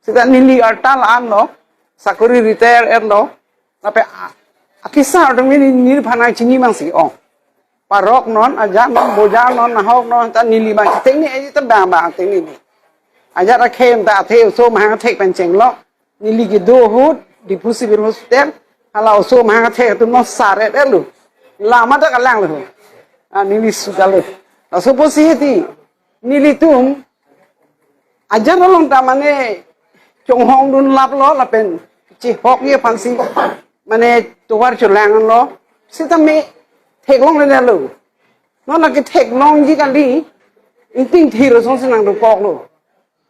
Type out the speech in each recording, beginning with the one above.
Sita nili artal ano, sakuri retire erlo, tapi akisah orang ini nirvana cini mangsi oh. Parok non, aja non, boja non, nahok non, ta nili bang, teknik aja tu bang teknik ni. Aja rakyat tak tahu, so mahang tek penceng lo, nili gitu hud, di pusi bir hospital, kalau so mahang tek tu non saret elu, lama tak kalang lu, nili sudah lu. So pusi hati, nili tu, aja nolong tamane, conghong dun lap lo, lapen, cihok ye pansi, mana tuar culangan lo, sita me tek long le lu, non nak tek long jika li, inting thiru song senang tu kok lu.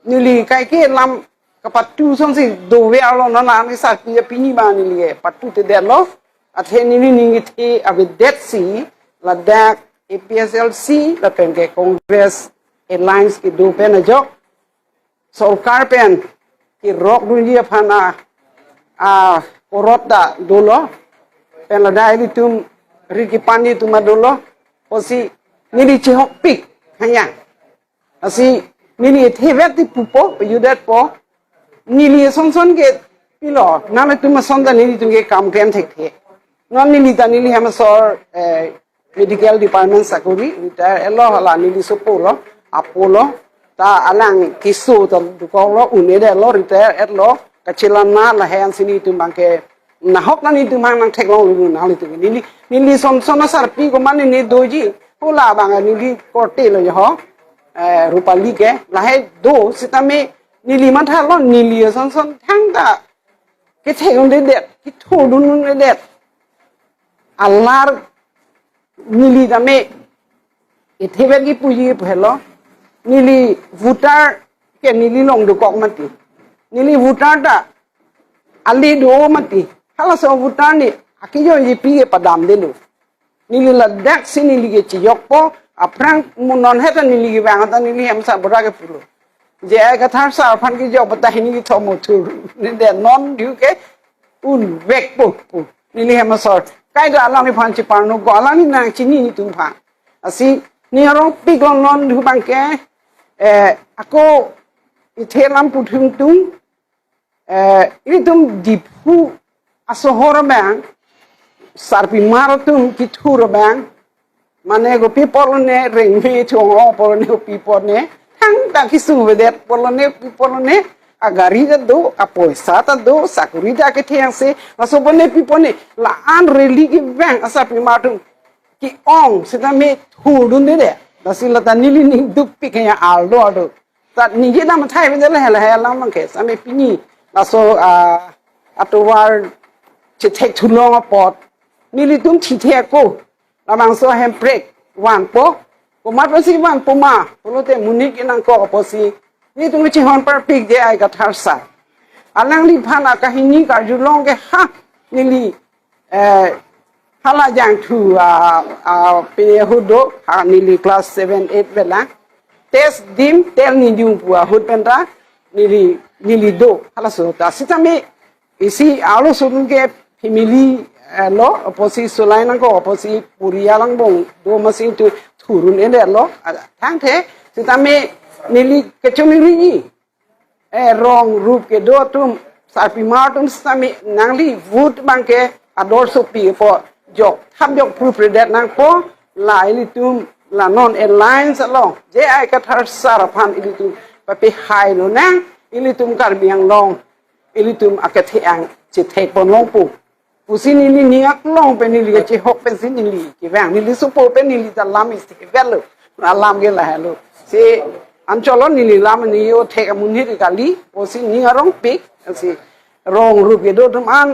Nili kai ke lam kapatu song si do we alo no na ni sa pi ni ba nili patu te de lo athe nili ningi the abe dead sea la dak APSLC la pen ke Congress Airlines ki do pen jok sarkar pen ki rok dunia phana korot da do lo pen la dai ni tum riki pani tum do lo osi nili chihok pik hanya asi nili thebet ti pupo yudat po nili son ke pilo name tu masonda nili tu ke kam ken thek the non nili ta nili ham sor medical department sakuri retire elo hala nili sopolo apolo ta alang kisu to ko lo unede lo retire et lo kachilan na la han sini tu bangke na hok na ni tu mang nang thek lo lu na li tu nili son sar pi ko man ni doji hola bang nili korte lo ho rupali ke lahai do sitame nili matha lo nili son thang da ke theng de det ki thu dun de det alar nili dame ithebe ki puji phelo nili voter ke nili long do kok mati nili voter da ali do mati hala so voter ni akijo ji pi ke padam de lu nili la dak sinili ke chiyok po aprang munon heta nili bang ta nili ham sa bora ke pulo je ka thar sa phan ki job ta hini ki thomo thu ni de non du ke un vek po nili ham sort kai da lang ni phan chi par no ko lang ni nang chi ni tu pha asi ni ro pik long non du bang ke ako ithelam pu thung tung ini tum dipu asohor bang sarpi maratum ki thur bang mane go people ne ring me chong por ne people ne thang ta ki su vedet people ne agari da do apoisa ta do sakuri da ke thiang se aso bone people ne la an reli ki bang asa pi matum ki ong sita me thudun de da sila ta nili ni duk pi ke ya aldo ado ta ni je da ma thai be le la la man ke sa me pi ni aso atowar che take too long apart nili tum thi the ko lamang so hem break wan po mat pasi wan po ma polo te munik inang ko posi ni tung chi hon par pik je ai ka thar sa alang li phana ka hini ka ju long ke ha nili hala jang thu pe hudo ha nili class 7 8 bela test dim tel ni ju pu hud pendra nili do hala so ta sitame isi alo sun ke family lo oposi sulaina ko oposi puria lang bong do masin tu thurun ende lo thang the sitame nili kechumi ri rong rup ke do tum sapi matum sitame nangli wood bangke ador so pi po jok tham jok pru predet nang po lai li tum la non airlines lo je ai ka thar saraphan ili tum pa pe hai lo nang ili tum kar biang long ili tum akathiang chi thek pon long pu pusin ini niak long pe nili ke chi hok pen sin nili ki wang nili supo pe nili ta lam is ke velo alam ge la halo se ancholon nili lam ni yo thek amun hi ka li pusin ni arong pik si rong rup ke do tum an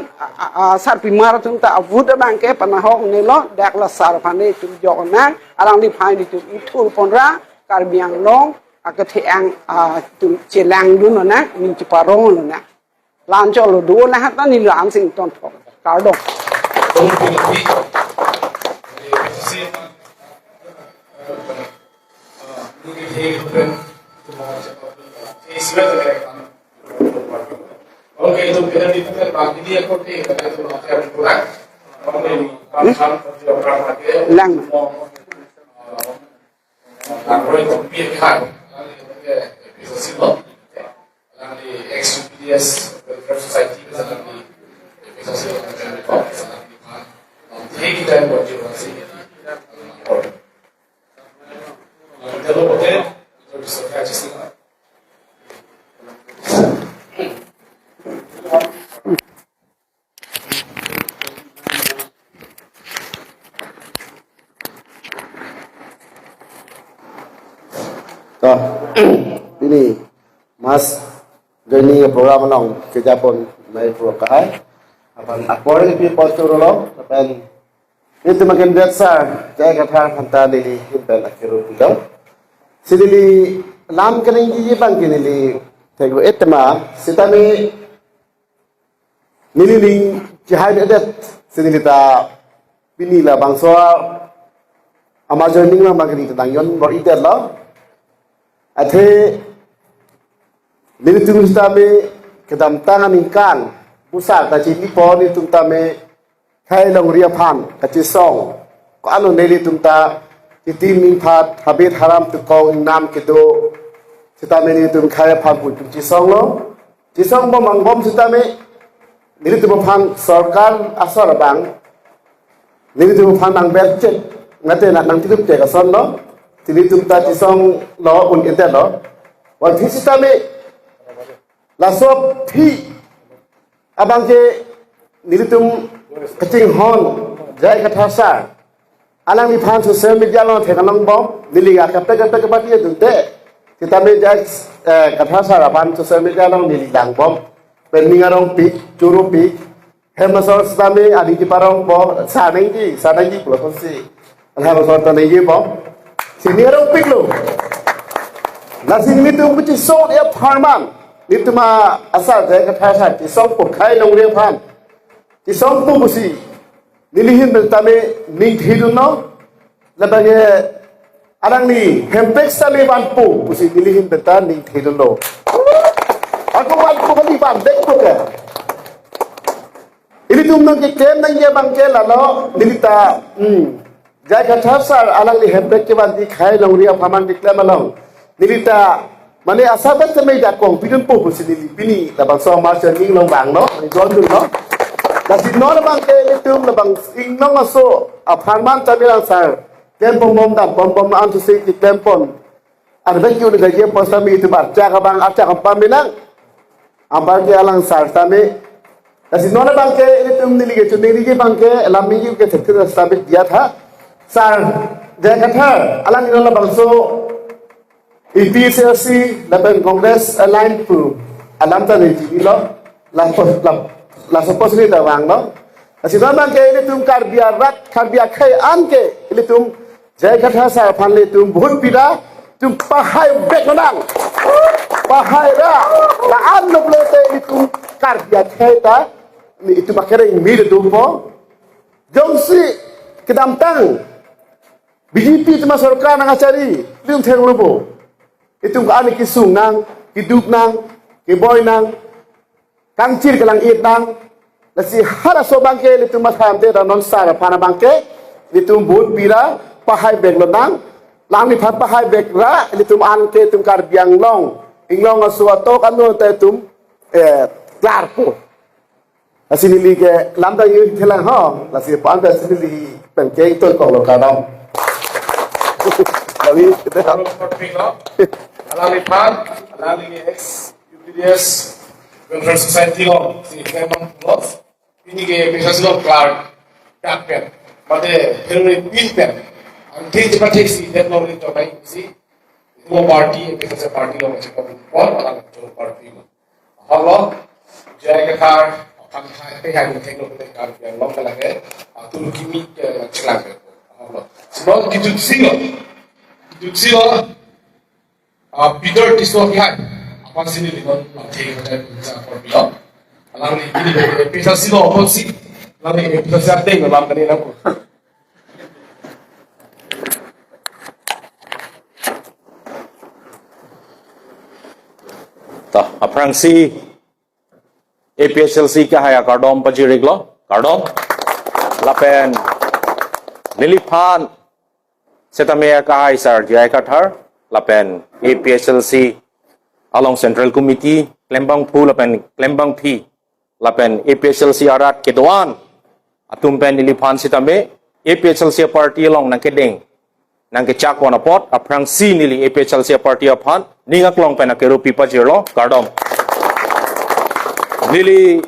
sar pi mar tum ta avut bang ke pana hok ni lo dak la sar phane tum jok na alang li phai ni tum itu ponra kar biang long akathiang tum chelang du no na min chi parong no na lan cholo do na ta ni lam sing ton thok Cardo. Oke, itu kita diputar bagi dia kok kita itu akan kurang. Lang. Android itu biar kan. Itu sih loh. Lang di UPDS Welfare Society sa kami organisasi ng Pemkop sa kami pa hindi kita yung organisasi dalo hotel ito sa kaya sila to ini mas joining program nong ke Japon mai pro kai apan akor ke postur lo apan itu makin besar jaya kata phanta li himpen akiru tido sidili lam kening ji bang kinili tego etma sitami nililing jihad adat sidili ta pinila bangso ama joining ma magri tang yon bor idet lo athe nilitung tame kedam tangan ingkan pusat ta chi lipo ni tung tame khai long ria phan ka chi song ko alo nilitung ta ti tim ning phat habit haram tu ko nam ke do sitame ni tung khai phan pu chi song lo chi song bo mang bom sitame nilitung phan sarkar asar bang nilitung phan nang bel chet ngate na nang tidup te ka son lo tili tumta tisong lo un ente lo wal thi sitame la sop thi abang ke nilitum kaching hon jai kathasa alang ni phan social media lo the kanang bom niliga kape ba ti dunte sitame jai kathasa ra phan social media lo nililang bom peningarong pi churu pi hemasor sitame adi ti parong bo sanengi plosi alhamdulillah tanegi bom sini orang piklo, nasi ini tu mesti song dia farman, itu mah asal saya kata saya, di song pun kai nong dia farm, di song pun mesti nilihin bertame ning hidup no, lebihnya orang ni hempek sami bantu mesti nilihin bertan ning hidup no. Aku bantu kali bandek tu ke, ini tu nong kikem nang dia bangke lalu nilita, jai kathasar alang li hempek ke bandi khai longria paman dikla malong nilita mane asabat samai jakong pidun po sini pini labang so ma ning long bang no jon du no kasi no bang ke litum labang ing nong aso aphanman tamilang sar tempom bom dam bom an tu se ki tempon ar bang yu de ge posta mi tu bar cha ka bang acha ka paminang ambar ke alang sar tame kasi no bang ke litum nilige tu nilige bang ke lami yu ke thekta sabit dia tha sar jaya kata alang ino bangso EPCLC laban Kongres align pu alam ta ni lo la suppose ni tawang no asina bang ke ini tum kar biar rat kar biar khai an ke ini tum jaya kata sar phan le tum bahut pida tum pahai bek nang pahai ra la an lo te ini tum kar biar khai ta ni itu makere mi de dumpo jongsi kedam tang BJP cuma sarkar nang acari, liung theng lupo. Itu kan kisung nang, kiduk nang, kiboy nang, kangcir kelang it nang. Lasi hara so bangke litu matham te non sara pana bangke, litu but pira pahai beg lo nang, lang ni phat pahai beg ra litu an ke tum kar biang long, inglong asuato kanu te tum klar po. Lasi nili ke lambda yu thelang ho, lasi pan be nili pen ke to ko lo kadam. Lalu kita alalipan, alali ex UPDS Welfare Society lo, si memang lo, ini ke organisasi lo Clark, Captain, pada Henry Pinter, anti cepat si teknologi terbaik si, itu parti, organisasi parti lo macam apa, alang itu parti lo, kalau jaya kekar, akan hai teknologi kekar yang lo kalahnya, atur kimi celang. Sebab kita silo, Peter Tisno kihat, apa sini lihat, nanti kita bisa pergi. Alang ini Peter silo apa sih? Alang ini Peter siapa yang alam kini aku. Tah, aprang si APSLC ka haya kardom pajiriglo, kardom, lapen Niliphan setamaya kahai sar jaya kathar lapen APSLC along Central Committee Klembang Phu lapen Klembang Phi lapen APHLC arat kedoan atum pen niliphan sitame APHLC party long nang kedeng nang ke chak wana pot aprang si nili APHLC party aphan ningak long pen akeru pipa jirlo kardom nili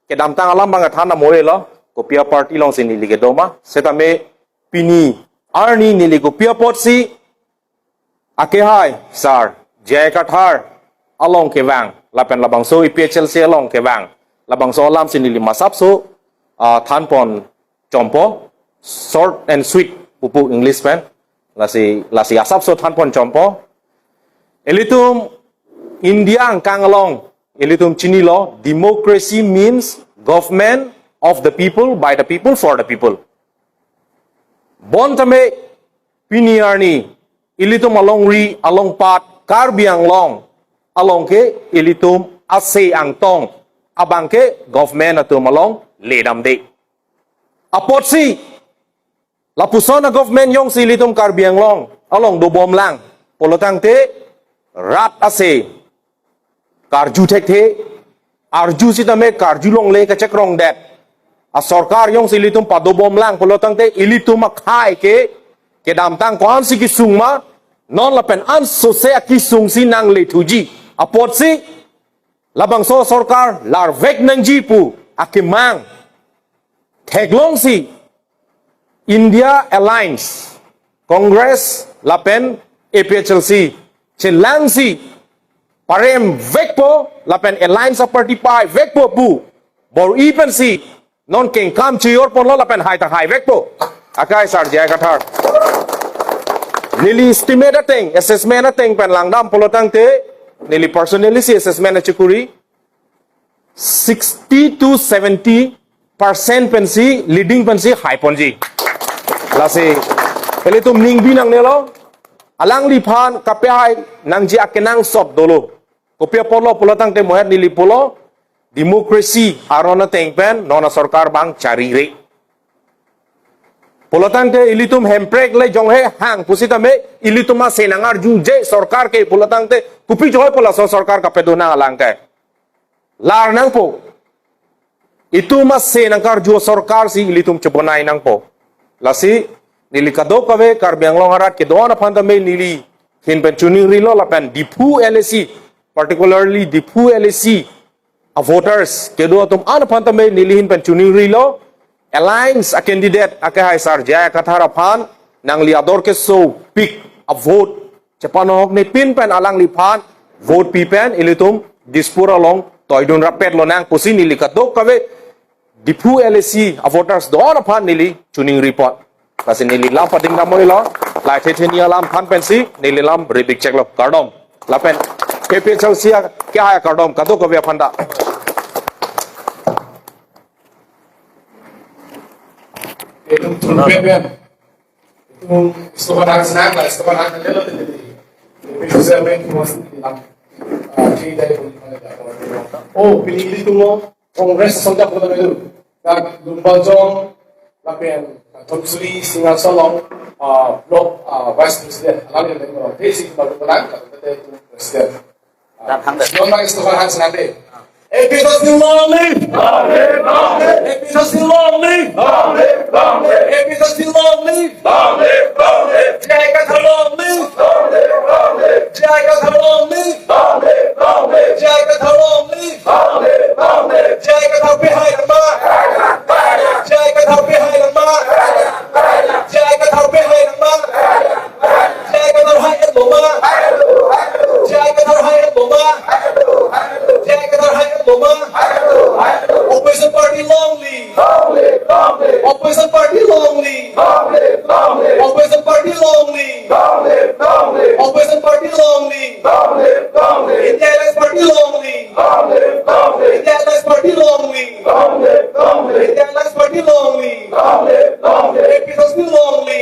kedam tang alam bang thana moe lo kopia party long sin nili kedoma setame pini arni nili kopia pot si akehai sar jai kathar along kewang lapen labang so APHLC along kewang labang so alam sin nili masap so than pon chompo short and sweet pupuk English pen lasi asap so than pon chompo elitum India angkang along elitum chini lo democracy means government of the people by the people for the people bon tame piniarni elitum along ri along pat karbiang long along ke elitum ase ang tong abang ke government atum along ledam de apotsi lapusona government yong silitum karbiang long along do bom lang polotang te rat ase karju thek the arju sitame karju long le ka chakrong det a sarkar yong silitum pado bom lang polotang te ilitum khai ke dam tang kwan si kisung ma non la pen an so se kisung si nang le thuji apotsi labang so sarkar lar vek nang ji pu akimang theklong si India Alliance Congress lapen APHLC chelang si parem vekpo lapen alliance of party pai vekpo pu bor even si non king kam chior pon lo lapen hai ta hai vekpo akai sar jai kathar nili estimate ateng assessment ateng pen langdam polotang te nili personally si assessment achukuri 60 to 70% pensi leading pensi high ponji lasi elitum ningbi nang nelo alang liphan kapai nang ji akenang sop dolo kopia polo polotang te mohet nili polo democracy arona tengpen nona sarkar bang cari re polotang te ilitum hemprek le jonghe hang pusitame ilituma senangar juje sarkar ke polotang te kupi joy pola sarkar kapedona alang ke lar nang po itu mas senangkar jo sarkar si ilitum chebonai nang po lasi nili kadok kave karbiang long harat ke doana phandame nili hin pen chuning rilo lapen dipu LAC particularly dipu LAC voters ke do tum an phandame nili hin pen chuning rilo alliance a candidate akahai sar jaya kathara phan nang li ador ke so pick a vote chapanok ne pin pen alang li phan vote pi pen ilitum dispura long toidun rapet lo nang pusi nili kadok kave dipu LAC voters doana phan nili chuning report kasi nili lam pading namoi lo lai thethenia lam phan pensi nili lam ribik check lo kardom lapen APHLC kya hai kardom kado ko via phanda itu turun itu sekolah senang lah sekolah kecil itu jadi bisa main kemas dalam cerita itu oh pilih itu lo kongres sontak pada itu dan lumbajong lapian Tonsuri Singal Solong blok vice president alam yang lain basic baru pelan kata itu presiden dan hangga nomor istighfar senade episode still long live episode still long live episode still long live jai kata long live jai kata long live jai kata long live jai kata behind the mark jai kata behind the mark jai kata behind the mark jai kata high and low mark jai kata high and low mark jai kata high and low mark opposition party lonely opposition party lonely opposition party lonely opposition party lonely India Alliance party lonely India Alliance party lonely India Alliance party lonely episode still lonely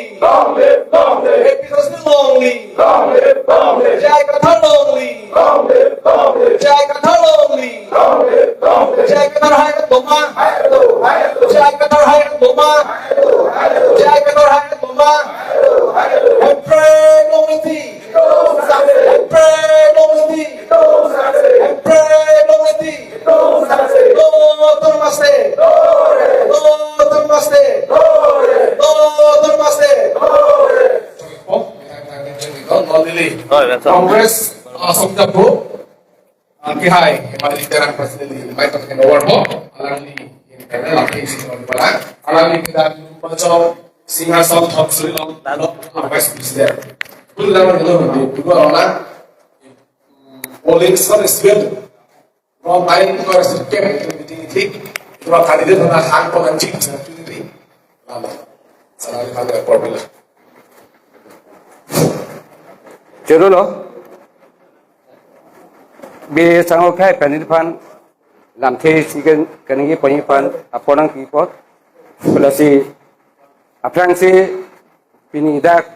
episode still lonely jai katha lonely jai katha lonely jai katha hai doma jai katha hai doma jai katha hai doma and pray lonely and pray lonely and pray Congress Somda Pro Kihai Himali Terang President Mai Takin Award Ho Alangli in Canada Laki Singon Bala Alangli kita Pacho Singa South Hot Sri Long Dalok West President Kul Lawan itu di dua orang polling score is built from time to our camp to meeting it itu kandidat na hang pengancing sa itu lama salari kali formula Jero lo be sango khai panit pan lam the sigen kangi pani pan aponang pipot pelasi aprang si pini dak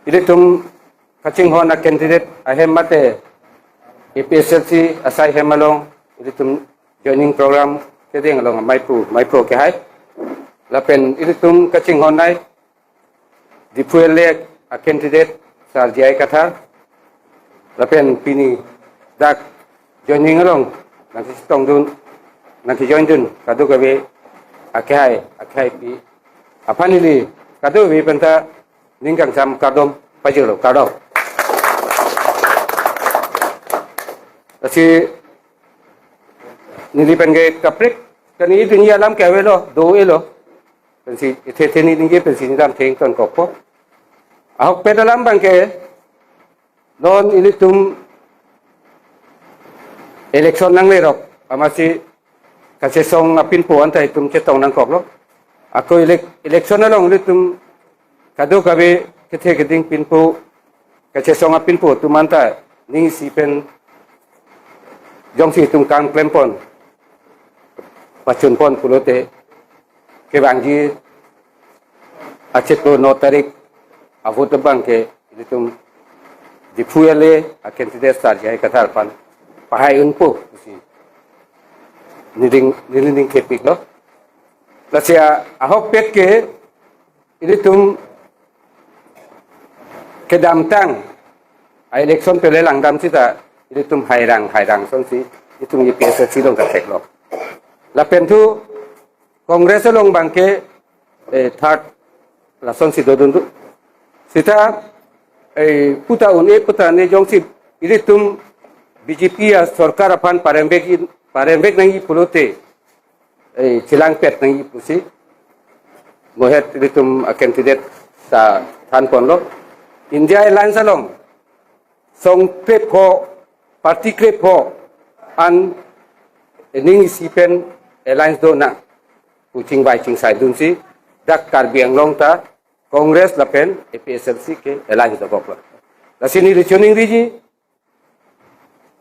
ile tum kaching hona candidate ahem mate APSLC asai hemalong ile tum joining program kedeng along mai pro ke hai lapen ile tum kaching honai di fuelek a candidate sar jai kathar lapen pini dak joining along nanti tong dun nanti join dun kadu gabe akai pi apani li kadu bi penta ningkang sam kadom pajero kadom asi nili penge kaprik kani dunia lam kawe lo do elo pensi the ni ninge pensi ni lam theng ton kopo ahok pedalam bangke non ilitum election nang lerok amasi kasi song apin po antay tum chetong nang kok lo ako election na long ilitum kado kabe kethe keding pin po kasi song apin po tumanta ning sipen jong si tum kang klempon pachun pon pulote ke bangji achet ko no tarik avot bangke ilitum di fuele a candidate star jai kathar pan pahai unpo si niling kepik lo lasia ahok pet ke ilitum kedam tang election pele langdam sita ilitum hairang son si itum IPS si long katek lo la pentu kongres long bangke third la son si dodundu sita puta ne jong si ilitum BJP ya sarkar apan parembek nangi pulote cilang pet nangi pusi mohet ilitum candidate sa than pon lo India Airlines along song krep ho party krep ho an ning sipen airlines do na kucing bai ching sai dun si dak karbiang long ta Congress lapen APSLC ke airlines do gopla la sini returning riji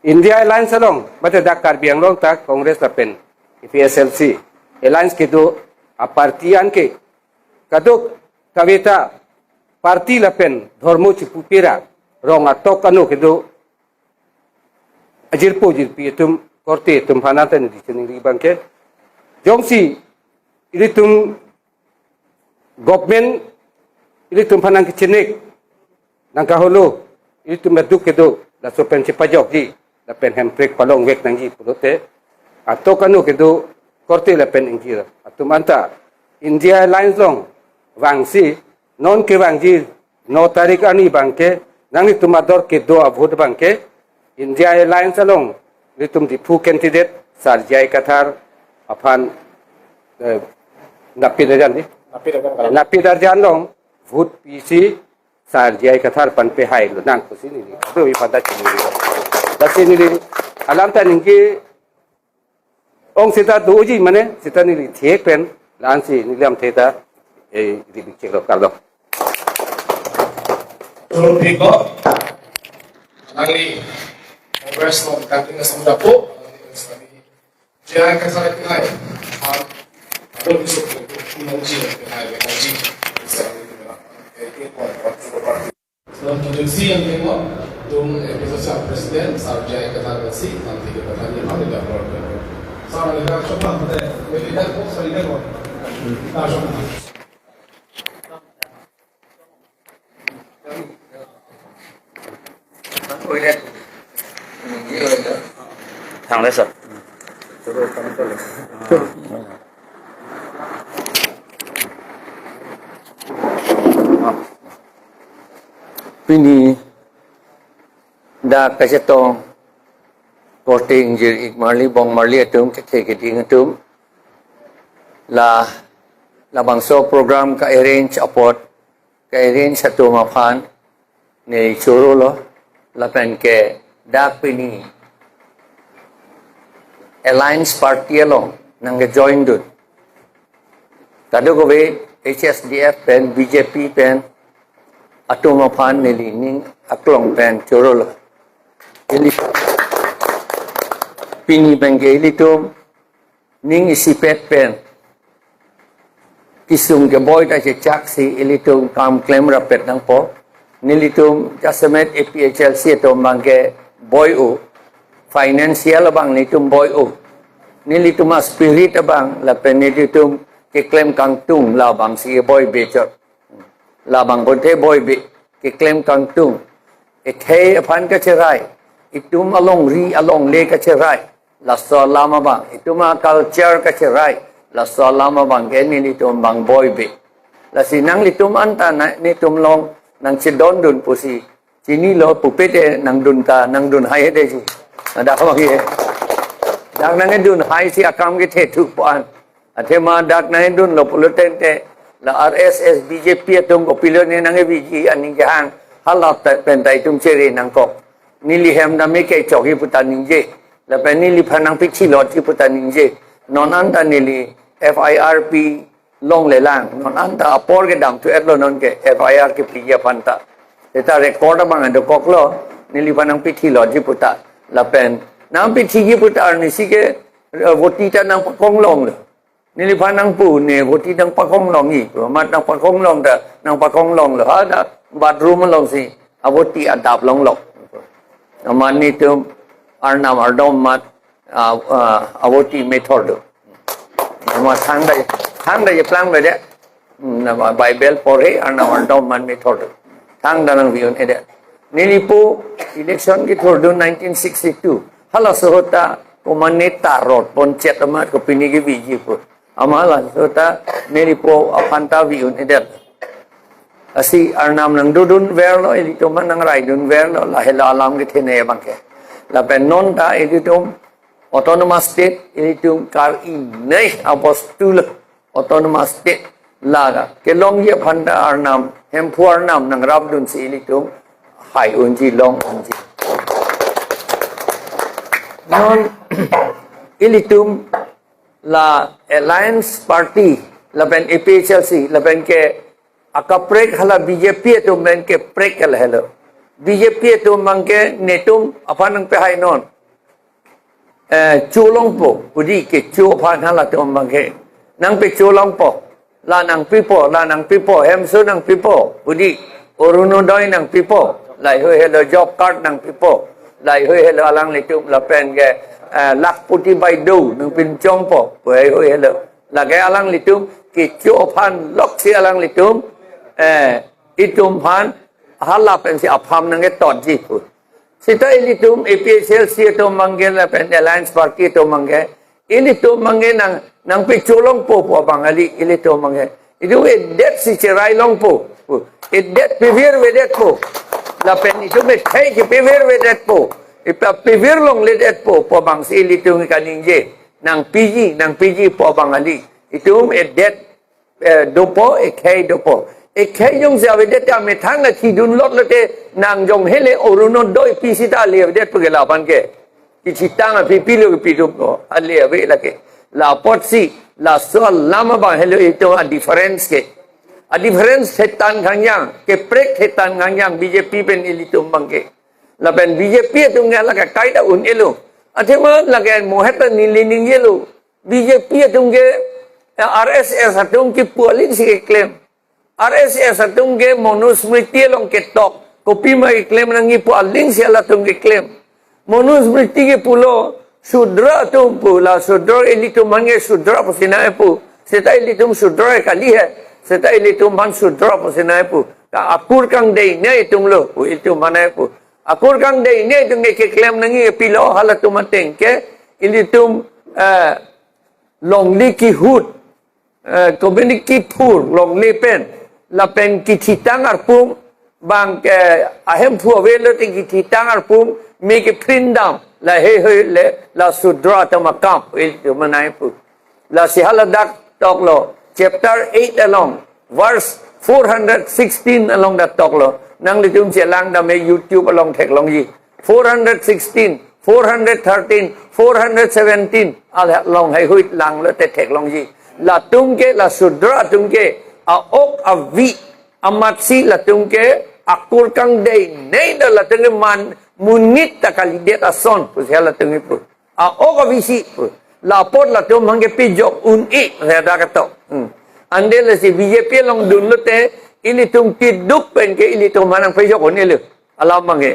India Airlines along mate dak karbiang long ta Congress lapen APSLC airlines ke do apartian ke kadok kaveta parti lapen dharmo chipupira rong atok anu ke do ajirpo jirpi tum korte tum hanata ni returning ri bangke jongsi ilitum government ilitum panang kicenek nangka holo ilitum meduk kedo la sopen cipajok ji la pen hemprek palong wek nangji pulote atau kanu kedo korte la pen injira atum anta India Airlines long wangsi non ke wangji no tarik ani bangke nangi tumador kedo avod bangke India Airlines long ilitum di pu candidate sarjai kathar apan napi darjan long vote PC sarjai kathar pan pe hai lo nang kusi ni do wi pada chini lo dasi ni alam ta ningi ong sita doji mane sita ni the pen lan si ni lam theta di bicek lo karlo Turun piko Nangli Congress no kanting Somda Pro Jangan kesalahan kehai Ada besok Mengaji dalam introduksi yang kedua, Tung Episode Presiden Sarjai Kata Besi nanti kita tanya mana tidak keluarga. Sama dengan coba kita melihat kok saya kok. Kita coba. Thằng đấy sợ. Pini da kasi tong korting jir ik marli bong marli atum ke ding atum la bangso program ka arrange apot ka arrange atum aphan ne churu lo la pen ke dak pini alliance party along nang join dun tado ko be HSDF pen BJP pen atum aphan ne li ning aklong pen churu lo ili pini bangke ilitum ning isipet pen kisung ke boy ta chak si ilitum kam claim rapet nang po nilitum jasamet APHLC to bangke boy u financial bang litum boy u nilitum spirit bang la pen nilitum ke claim kang tung la bang si boy bechot la bang bonte boy be ke claim kang tung ethe aphan ka cherai itum along le ka cherai la so lama bang ituma culture ka cherai la so lama bang ke ni litum bang boy be la sinang litum anta na ni tum long nang chidon dun pusi chini lo pupete nang dun ka nang dun hai de ji da ko ye dak nang dun hai si akam ke the thu pan athe ma dak nang dun lo puluten te la RSS BJP tum ko pilon ni nang biji aning ke hang halat pen tai tum chere nang kok nili hem na me ke choki putan ninje la pen nili phanang pichi lot ti putan ninje non anta nili FIRP long le lang non anta apor ke dam tu etlo non ke FIR ke piya panta eta record bang ando kok lo nili phanang pichi lot ti puta la pen nam pichi ki puta ni si ke voti ta nang pakong long lo nili phanang pu ne voti nang pakong long ni mat nang pakong long da nang pakong long lo ha da bathroom long si avoti adap long lo amani tum arnam ardom mat avoti method ma thang da ye plan be de na bible pore arnam ardom mat method thang da nang vion ede nilipu election ki thor 1962 hala sohota ko manne tarot ponchet amat ko pinigi biji pu amala sohota nilipu apanta vion ede asi arnam nang dudun verlo elitum nang rai dun verlo la hela alam ke thene bangke la penon ta elitum autonomous state elitum kar I nei apostol autonomous state la ke long ye phanda arnam hempu arnam nang rab dun si elitum hai unji long unji non elitum la alliance party la pen APHLC la pen ke akaprek hala BJP to men ke prek hal hello BJP to mangke netum apanang pe hai non chulong po udi ke chu phan hala to mangke nang pe chulong po la nang pipo hem su nang pipo udi orunodoi nang pipo lai hoi hello job card nang pipo lai hoi hello alang letum la pen ke lak puti bai do nang pin chong po hoi hello la ke alang letum ke chu phan lok si alang letum itum phan hala pen si apham nang e tot ji pu sita ilitum APHLC to mangge la pen alliance party to mangge ilitum mangge nang pe cholong po bangali ilitum mangge itu e det si cherai long po e det pivir we det po la pen itu me thai ki pivir we det po ipa pivir long le det po bang si ilitum kaninje nang PG po bangali itum e det dopo e kai dopo e khai jong sa vedet ta me thang la thi dun lot lote nang jong hele oruno doi pisita le vedet pugela ban ke ki chitang a pi lo pi do ale ave la ke la potsi la so lama ba hele ito a difference setan khangyang ke prek setan khangyang BJP pen ilitum bangke la pen BJP tung la ka kai da un elo athema la ke moheta nilining yelo BJP tung ke RSS atung ki polin si claim RSS atung ke monusmriti long ke tok kopi mai claim nangi po aling siala tung ke claim monusmriti ke pulo sudra tung pula sudra elitum mange sudra posina pu seta elitum sudra kali hai seta elitum man sudra posina pu ka akur kang dei ne tung lo elitum mana pu akur kang dei ne tung ke claim nangi pilo halatum mateng ke elitum long li ki hut community pur long li pen la pen ki thitang arpum bang ke ahem pu velo ti ki thitang arpum make it print down la he la sudra ta makam itu manai pu la si haladak talk lo chapter 8 along verse 416 along that talk lo nang litum che lang da me YouTube along thek long yi 416 413 417 al long hai huit lang lo te thek long yi la tum ke la sudra tum ke a ok a vi amat si la tum ke akur kang day nei da la tung man munit ta kalidet ason pu la tung pu a ok a vi si pu la pot la tum hangge pijok un I saya dah kata ande la si BJP long dun lo te ili tum tiduk pen ke ili tum manang pijok on ilu alam mange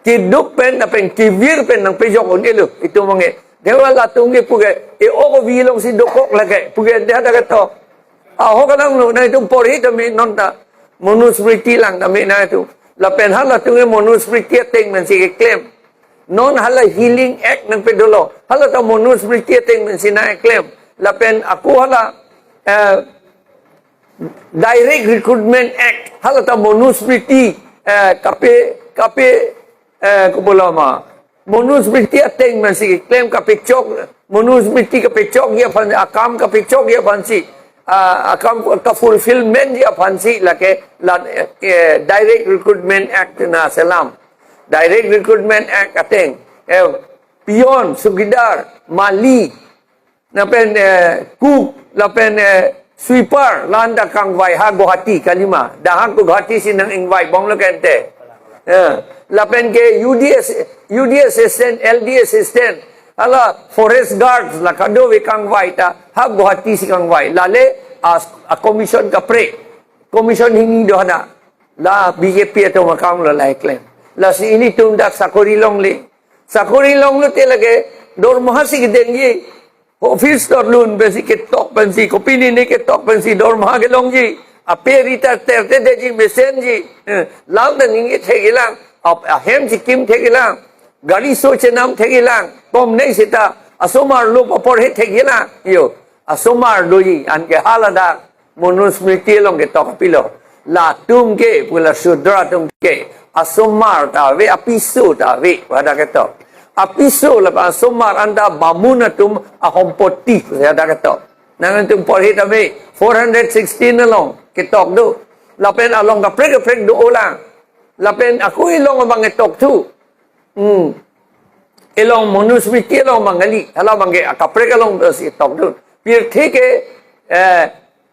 tiduk pen na pen kivir pen nang pijok on ilu itu mange dewa la tung ke pu ke e ok vi long si dokok la ke pu ke dah kata ho kadang lo na tum pori tami non ta Manusmriti lang kami na itu. Lapen hala tungi manusmriti ting men si claim. Non hala healing act ng pedolo. Hala ta manusmriti ting men si na claim. Lapen aku hala direct recruitment act. Hala ta manusmriti kape kupulama. Manusmriti ting men si claim kape chok. Manusmriti kape chok ya pan akam kape chok ya pan si. Akan ka fulfillment dia fancy la direct recruitment act na salam direct recruitment act ateng pion sugidar mali na pen cook la pen sweeper landa kang vai ha Guwahati kalima dahang ko Guwahati sinang invite bong lo kente la pen ke UD assistant LD assistant ala forest guards la kado we kang vai ta ha Guwahati si kang vai lale a commission ka pre commission hingi do hana la BJP to makam la lai claim la si ini tum dak sakori long le te lage dor mahasi ke dengi office dor lun besi ke tok pensi kopini ne ke tok pensi dor mah ke long ji a perita terte de ji mesen ji lam da ningi thegilang a hem ji kim thegilang gari soche nam thegilang kom nei sita asomar lo popor he thegilang yo asomar doji an ke halada manusmriti long ke tok pilo la tum ke pula sudra tum ke asomar ta ve apiso ta ve wada ke tok apiso la asomar anda bamunatum ahompoti saya dah kata nang tum por hit ame 416 along ke tok do la pen along ka prek do olang la pen aku ilong bang tok tu ilong manusmriti ilong mangali hala bangge akaprek along si tok do bir thike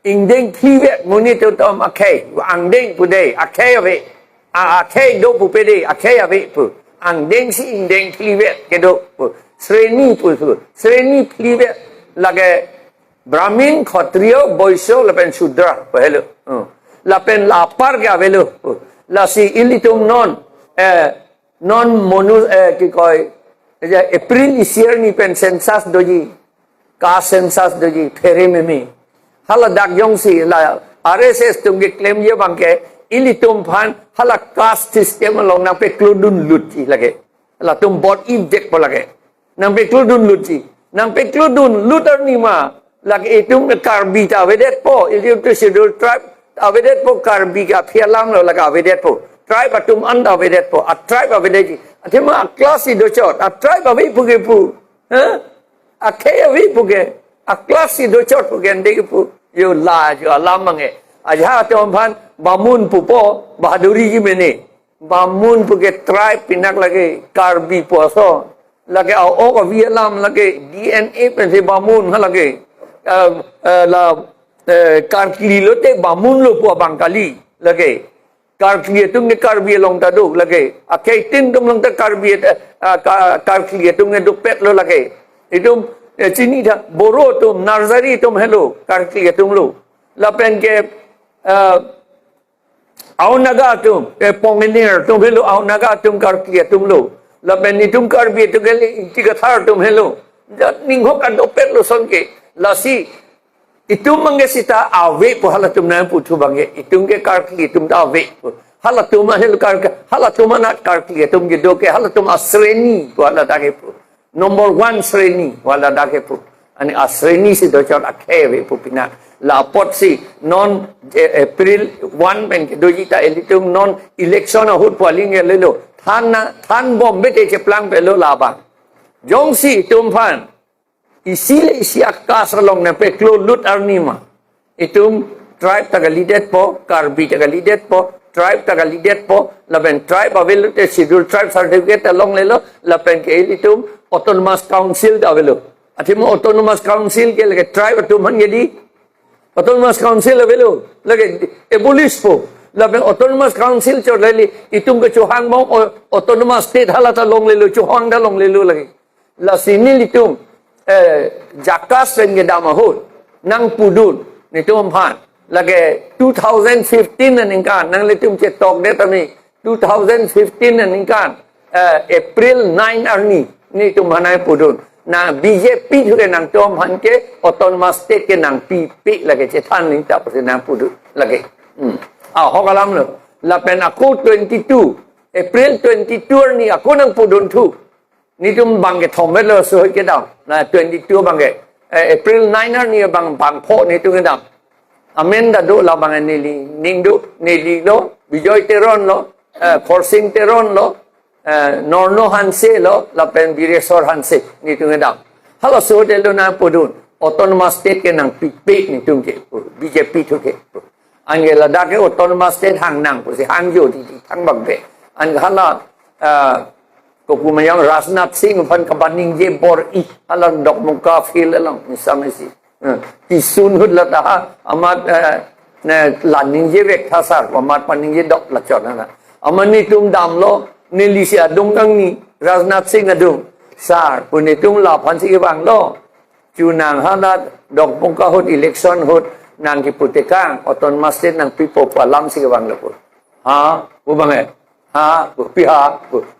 ingdeng thivet muni to tom akai angdeng pude akai ave akai do pupede akai ave pu angdeng si ingdeng thivet ke do sreni pu sreni thivet lage brahmin kshatriya vaishya lapen shudra pehlo lapen lapar ke avelo la si ilitum non monus ki koi April is year ni pen census doji ka census doji fere me hala dak yong si la RSS tum ke claim ye bangke ilitum phan hala caste system long na pe kludun luti lage la tum bot inject po lage nang pe kludun luti nang pe kludun lutar ni ma lage itum karbi ta vedet po itum to schedule tribe avedet po karbi ka phialam lo laga avedet po tribe atum anda avedet po a tribe avedet athema class do chot a tribe avi puge pu a ke avi puge a class do chot puge ndege pu yo la jo alamange aja tom phan bamun pu po bahaduri ji mene bamun puge tribe pinak lage karbi po so lage o ko vietnam lage DNA pen se bamun ha lage la karkli lo te bamun lo po bangkali lage karkli tung ne karbi long ta do lage akai tin tum long ta karbi karkli tung ne do pet lo lage itum chini tha boro tum nursery tum hello karkli tum lo la pen ke au naga tum pongener tum hello au naga tum karkli tum lo la pen ni tum karbi tu gele ti ka thar tum hello ning ho ka do pet lo son ke la si itum mangesita ave po halatum na putu bange itum ke karkli itum ta ave halatum hel kark halatum na karkli itum ge do ke halatum asreni wala dage po number 1 sreni wala dage po ani asreni si do chot akheve po pina la pot si non April 1 ben ke do jita elitum non election hut polling lelo than bom bete ceplang pelo labang jong si tumpan isile siak kasalong na pe klo lut arnima itum tribe taga lidet po karbi taga lidet po tribe taga lidet po laben tribe avelo te schedule tribe certificate along lelo lapen ke itum autonomous council avelo atimo autonomous council ke lage tribe tuman gedi autonomous council avelo lage abolish po laben autonomous council cho leli itum ke chuhang mo autonomous state halata long lelo chuhang da long lelo lagi la sini litum jakas pen ke damahut nang pudun nitum phan lage 2015 nan kan nang litum che tok de tami 2015 nan kan April 9 arni ni tum hanai pudun na BJP juga nang tom han ke autonomous state ke nang PP lage che than ni ta pase nang pudun lage hokalam lo la pen aku 22 April 22 ni aku nang pudun tu ni tum bang ke thom lo so ke dam na 22 bang ke April 9 ni bang pho ni tu ke dam amenda do la bang nili ningdo nili lo bijoy teron lo forcing teron lo norno hanse lo la pen biresor hanse ni tu ke dam halo so de lo na pudun autonomous state ke nang PP ni tum ke BJP tu ke angela da ke autonomous state hang nang pu se hang yo di thang bang ke an hala ko pumayang Rajnath Singh pan kabaning je bor I alang dok muka fil alang misalnya si tisun hud la ta amat ne laning je vek thasar amat paning je dok la chon na amani tum dam lo nilisia dong kang ni Rajnath Singh adung sar pun tum la pan si bang lo junang hala dok muka hud election hud nang ki putekang autonomous state nang pipo palam si bang lo ha ubang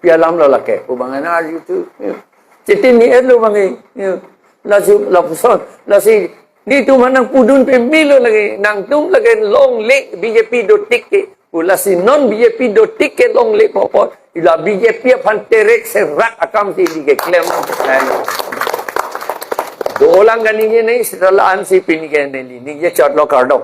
pia lam lo lake ubang na tu citi ni elo bangi la su la puson la si ni tu manang pudun pe milo lagi nang tum lagi long le BJP do tikke ula si non BJP do tikke long le popot ila BJP pan terek se rak akam ti di claim do lang gani ni setelah ansi pini ke ni ye chot lo kardo